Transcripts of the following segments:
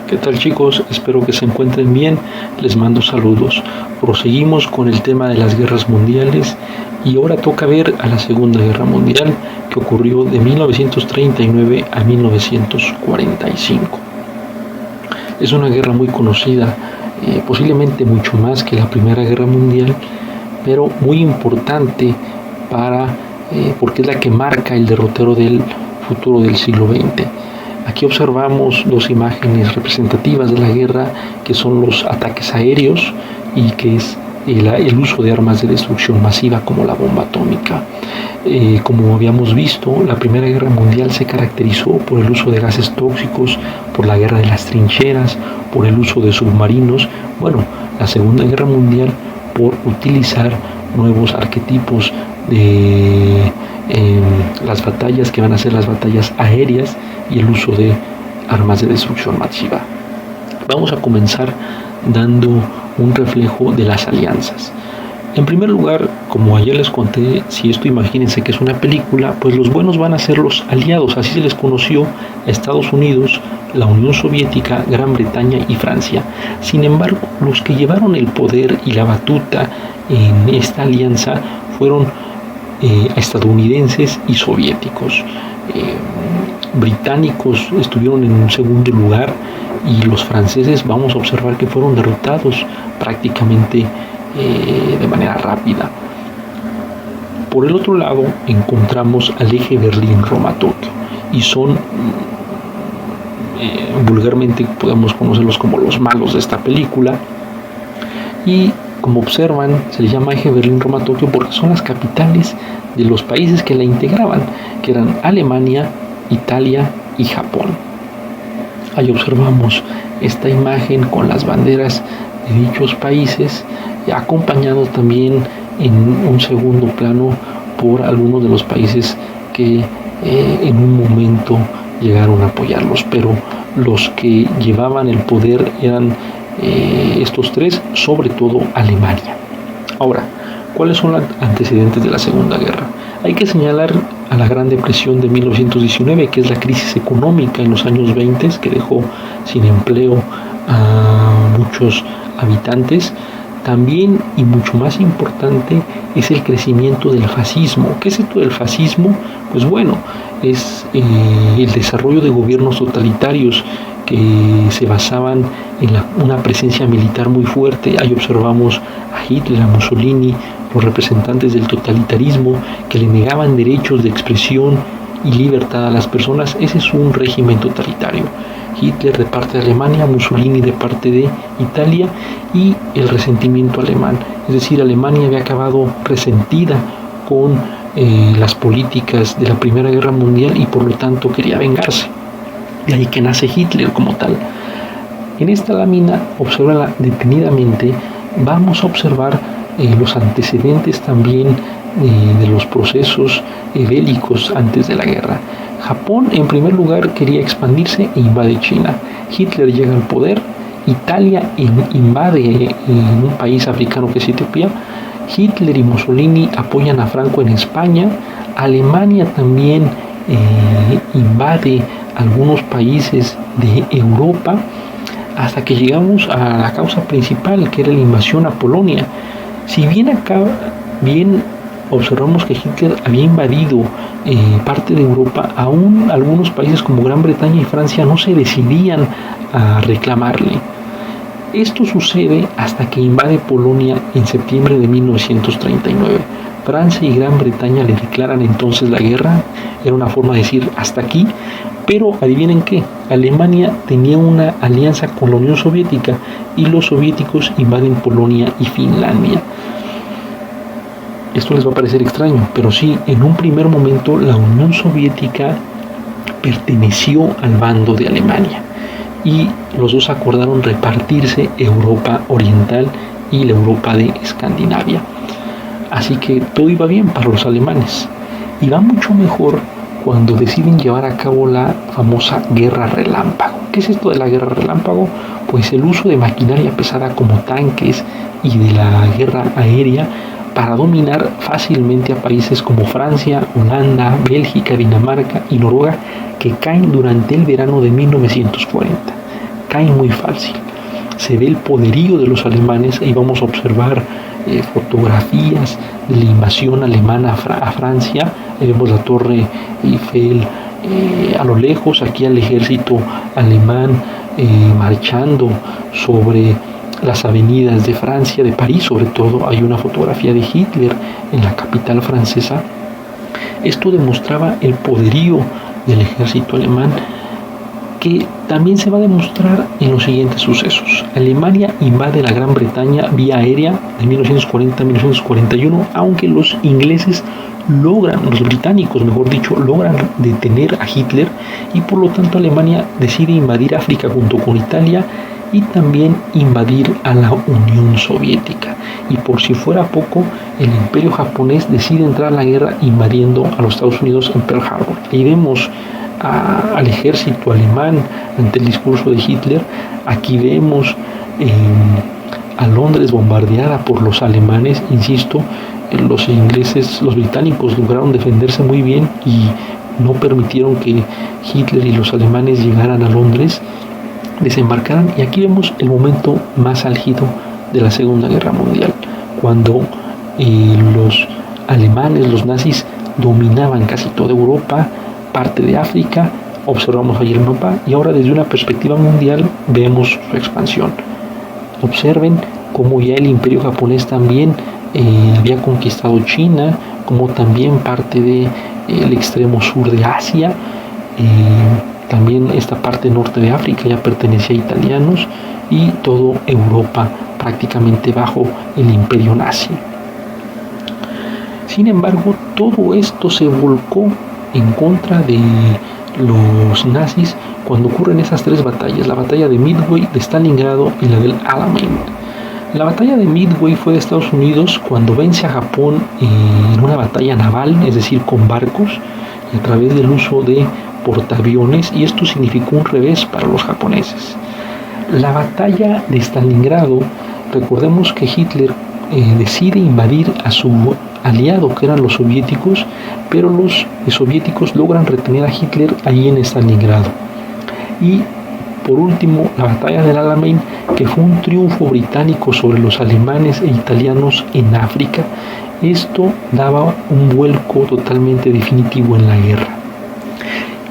¿Qué tal, chicos? Espero que se encuentren bien. Les mando saludos. Proseguimos con el tema de las guerras mundiales y ahora toca ver a la Segunda Guerra Mundial, que ocurrió de 1939 a 1945. Es una guerra muy conocida, posiblemente mucho más que la Primera Guerra Mundial, pero muy importante porque es la que marca el derrotero del futuro del siglo XX. Aquí observamos dos imágenes representativas de la guerra, que son los ataques aéreos y que es el uso de armas de destrucción masiva como la bomba atómica. Como habíamos visto, la Primera Guerra Mundial se caracterizó por el uso de gases tóxicos, por la guerra de las trincheras, por el uso de submarinos. Bueno, la Segunda Guerra Mundial por utilizar nuevos arquetipos de las batallas que van a ser las batallas aéreas y el uso de armas de destrucción masiva. Vamos a comenzar dando un reflejo de las alianzas. En primer lugar, como ayer les conté, si esto imagínense que es una película, pues los buenos van a ser los aliados. Así se les conoció a Estados Unidos, la Unión Soviética, Gran Bretaña y Francia. Sin embargo, los que llevaron el poder y la batuta en esta alianza fueron estadounidenses y soviéticos. Británicos estuvieron en un segundo lugar y los franceses vamos a observar que fueron derrotados prácticamente de manera rápida. Por el otro lado encontramos al eje Berlín-Roma-Tokio y son vulgarmente podemos conocerlos como los malos de esta película, y como observan se les llama eje Berlín-Roma-Tokio porque son las capitales de los países que la integraban, que eran Alemania, Italia y Japón. Ahí observamos esta imagen con las banderas de dichos países, acompañado también en un segundo plano por algunos de los países que en un momento llegaron a apoyarlos, pero los que llevaban el poder eran estos tres, sobre todo Alemania. Ahora, ¿cuáles son los antecedentes de la Segunda Guerra? Hay que señalar a la Gran Depresión de 1919, que es la crisis económica en los años 20 que dejó sin empleo a muchos habitantes. También, y mucho más importante, es el crecimiento del fascismo. ¿Qué es esto del fascismo? Pues bueno, es el desarrollo de gobiernos totalitarios que se basaban en una presencia militar muy fuerte. Ahí observamos a Hitler, a Mussolini, los representantes del totalitarismo que le negaban derechos de expresión y libertad a las personas. Ese es un régimen totalitario. Hitler de parte de Alemania, Mussolini de parte de Italia, y el resentimiento alemán. Es decir, Alemania había acabado resentida con las políticas de la Primera Guerra Mundial y por lo tanto quería vengarse. De ahí que nace Hitler como tal. En esta lámina, obsérvala detenidamente, vamos a observar los antecedentes también de los procesos bélicos antes de la guerra. Japón, en primer lugar, quería expandirse e invade China. Hitler llega al poder. Italia invade un país africano que es Etiopía. Hitler y Mussolini apoyan a Franco en España. Alemania también invade algunos países de Europa, hasta que llegamos a la causa principal, que era la invasión a Polonia. Si bien observamos que Hitler había invadido parte de Europa, aún algunos países como Gran Bretaña y Francia no se decidían a reclamarle. Esto sucede hasta que invade Polonia en septiembre de 1939. Francia y Gran Bretaña le declaran entonces la guerra. Era una forma de decir hasta aquí, pero adivinen qué, Alemania tenía una alianza con la Unión Soviética y los soviéticos invaden Polonia y Finlandia. Esto les va a parecer extraño, pero sí, en un primer momento la Unión Soviética perteneció al bando de Alemania y los dos acordaron repartirse Europa Oriental y la Europa de Escandinavia. Así que todo iba bien para los alemanes, y va mucho mejor cuando deciden llevar a cabo la famosa Guerra Relámpago. ¿Qué es esto de la Guerra Relámpago? Pues el uso de maquinaria pesada como tanques y de la guerra aérea para dominar fácilmente a países como Francia, Holanda, Bélgica, Dinamarca y Noruega, que caen durante el verano de 1940. caen muy fácil. Se ve el poderío de los alemanes y vamos a observar fotografías de la invasión alemana a Francia. Ahí vemos la Torre Eiffel a lo lejos, aquí al ejército alemán marchando sobre las avenidas de Francia, de París sobre todo. Hay una fotografía de Hitler en la capital francesa. Esto demostraba el poderío del ejército alemán, que también se va a demostrar en los siguientes sucesos. Alemania invade la Gran Bretaña vía aérea de 1940 a 1941, aunque los británicos, mejor dicho, logran detener a Hitler, y por lo tanto Alemania decide invadir África junto con Italia y también invadir a la Unión Soviética. Y por si fuera poco, el Imperio japonés decide entrar a la guerra invadiendo a los Estados Unidos en Pearl Harbor. Y vemos al ejército alemán ante el discurso de Hitler. Aquí vemos a Londres bombardeada por los alemanes. Insisto, los británicos lograron defenderse muy bien y no permitieron que Hitler y los alemanes llegaran a Londres, desembarcaran. Y aquí vemos el momento más álgido de la Segunda Guerra Mundial, cuando los alemanes, los nazis, dominaban casi toda Europa, parte de África. Observamos ahí el mapa y ahora desde una perspectiva mundial vemos su expansión. Observen cómo ya el Imperio japonés también había conquistado China, como también parte del extremo sur de Asia. También esta parte norte de África ya pertenecía a italianos, y todo Europa prácticamente bajo el Imperio nazi. Sin embargo, todo esto se volcó en contra de los nazis cuando ocurren esas tres batallas: la batalla de Midway, de Stalingrado y la del Alamein. La batalla de Midway fue de Estados Unidos cuando vence a Japón en una batalla naval, es decir, con barcos y a través del uso de portaaviones, y esto significó un revés para los japoneses. La batalla de Stalingrado, recordemos que Hitler decide invadir a su aliado, que eran los soviéticos, pero los soviéticos logran retener a Hitler ahí en Stalingrado. Y por último, la batalla del Alamein, que fue un triunfo británico sobre los alemanes e italianos en África. Esto daba un vuelco totalmente definitivo en la guerra.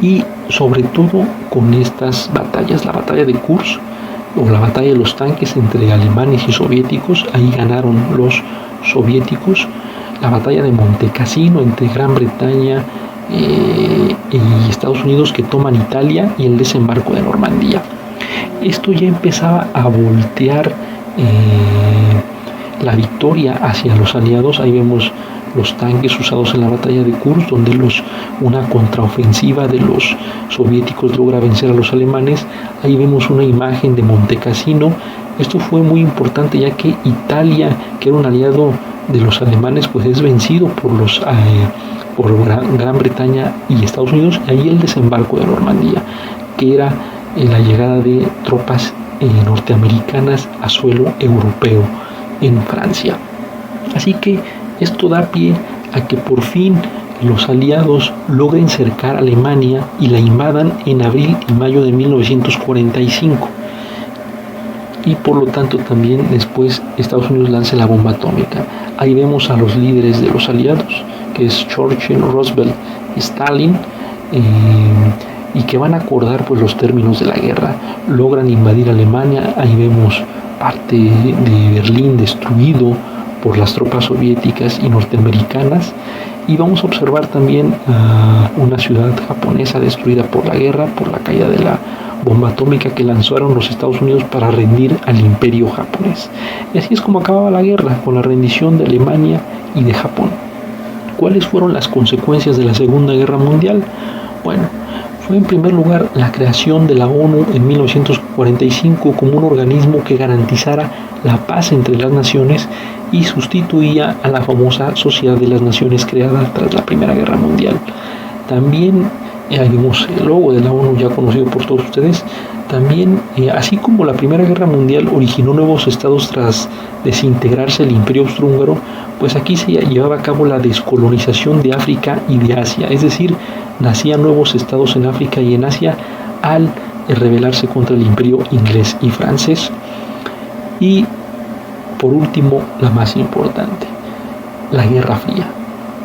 Y sobre todo con estas batallas, la batalla de Kursk o la batalla de los tanques entre alemanes y soviéticos, ahí ganaron los soviéticos. La batalla de Monte Cassino entre Gran Bretaña y Estados Unidos, que toman Italia, y el desembarco de Normandía. Esto ya empezaba a voltear la victoria hacia los aliados. Ahí vemos los tanques usados en la batalla de Kursk, donde una contraofensiva de los soviéticos logra vencer a los alemanes. Ahí vemos una imagen de Monte Cassino. Esto fue muy importante, ya que Italia, que era un aliado de los alemanes, pues es vencido por Gran Bretaña y Estados Unidos. Y ahí el desembarco de Normandía, que era la llegada de tropas norteamericanas a suelo europeo en Francia. Así que esto da pie a que por fin los aliados logren cercar a Alemania y la invadan en abril y mayo de 1945. Y por lo tanto también después Estados Unidos lanza la bomba atómica. Ahí vemos a los líderes de los aliados, que es Churchill, Roosevelt y Stalin, y que van a acordar pues los términos de la guerra. Logran invadir Alemania. Ahí vemos parte de Berlín destruido por las tropas soviéticas y norteamericanas, y vamos a observar también una ciudad japonesa destruida por la guerra, por la caída de la bomba atómica que lanzaron los Estados Unidos para rendir al Imperio japonés. Y así es como acababa la guerra, con la rendición de Alemania y de Japón. ¿Cuáles fueron las consecuencias de la Segunda Guerra Mundial? Bueno, fue en primer lugar la creación de la ONU en 1945 como un organismo que garantizara la paz entre las naciones y sustituía a la famosa Sociedad de las Naciones creada tras la Primera Guerra Mundial. También vimos el logo de la ONU, ya conocido por todos ustedes. También, así como la Primera Guerra Mundial originó nuevos estados tras desintegrarse el Imperio Austrohúngaro, pues aquí se llevaba a cabo la descolonización de África y de Asia, es decir, nacían nuevos estados en África y en Asia al rebelarse contra el imperio inglés y francés. Y por último, la más importante, la Guerra Fría.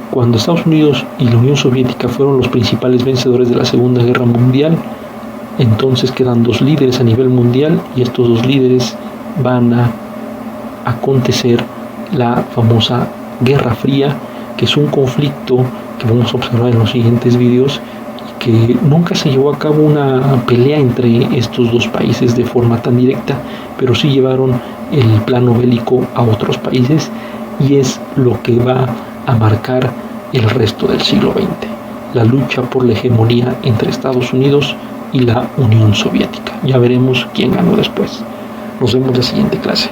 Cuando Estados Unidos y la Unión Soviética fueron los principales vencedores de la Segunda Guerra Mundial, entonces quedan dos líderes a nivel mundial y estos dos líderes van a acontecer la famosa Guerra Fría, que es un conflicto que vamos a observar en los siguientes videos, que nunca se llevó a cabo una pelea entre estos dos países de forma tan directa, pero sí llevaron el plano bélico a otros países, y es lo que va a marcar el resto del siglo XX, la lucha por la hegemonía entre Estados Unidos y la Unión Soviética. Ya veremos quién ganó después. Nos vemos en la siguiente clase.